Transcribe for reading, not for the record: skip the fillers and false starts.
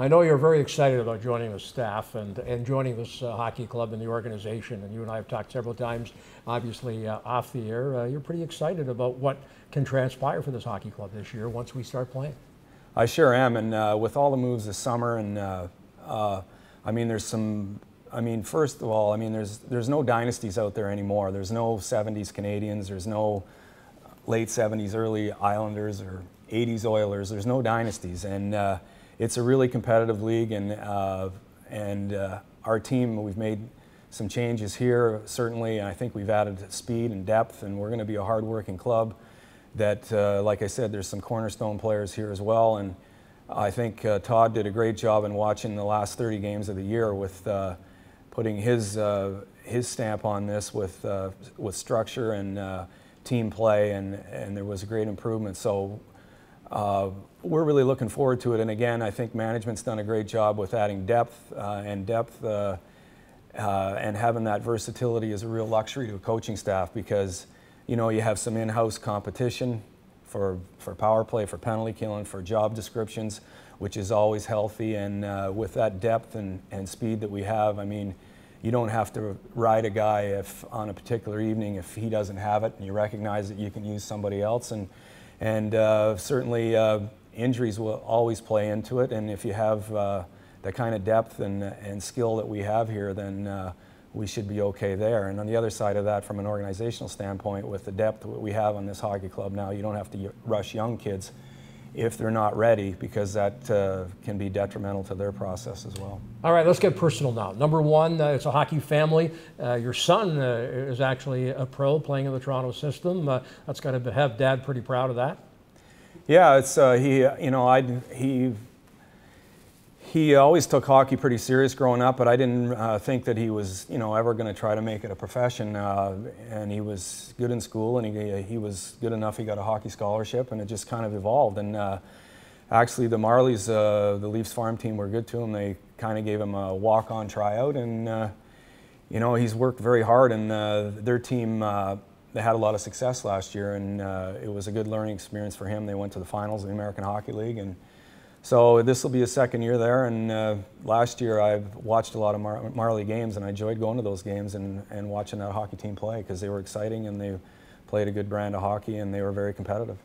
I know you're very excited about joining the staff and joining this hockey club and the organization, and you and I have talked several times, obviously off the air. You're pretty excited about what can transpire for this hockey club this year once we start playing. I sure am, and with all the moves this summer, and I mean, there's some. I mean, first of all, I mean, there's no dynasties out there anymore. There's no 70s Canadians. There's no late 70s, early Islanders or 80s Oilers. There's no dynasties, and it's a really competitive league. And our team, we've made some changes here, certainly. I think we've added speed and depth, and we're going to be a hard-working club. That, like I said, there's some cornerstone players here as well, and I think Todd did a great job in watching the last 30 games of the year with putting his stamp on this with structure and team play, and there was a great improvement. So we're really looking forward to it. And again, I think management's done a great job with adding depth, and having that versatility is a real luxury to a coaching staff, because you know, you have some in-house competition for power play, for penalty killing, for job descriptions, which is always healthy. And with that depth and speed that we have, I mean, you don't have to ride a guy if on a particular evening if he doesn't have it, and you recognize that you can use somebody else. And certainly injuries will always play into it. And if you have the kind of depth and skill that we have here, then we should be okay there. And on the other side of that, from an organizational standpoint, with the depth that we have on this hockey club now, you don't have to rush young kids if they're not ready, because that can be detrimental to their process as well. All right, let's get personal now. Number one, it's a hockey family. Your son is actually a pro playing in the Toronto system. That's got to have Dad pretty proud of that. Yeah, it's he always took hockey pretty serious growing up, but I didn't think that he was, ever going to try to make it a profession. And he was good in school, and he was good enough. He got a hockey scholarship, and it just kind of evolved. And actually, the Marlies, the Leafs farm team, were good to him. They kind of gave him a walk-on tryout, and he's worked very hard. And their team, they had a lot of success last year, and it was a good learning experience for him. They went to the finals of the American Hockey League, and so this will be his second year there. And last year I've watched a lot of Marley games, and I enjoyed going to those games and watching that hockey team play, because they were exciting and they played a good brand of hockey and they were very competitive.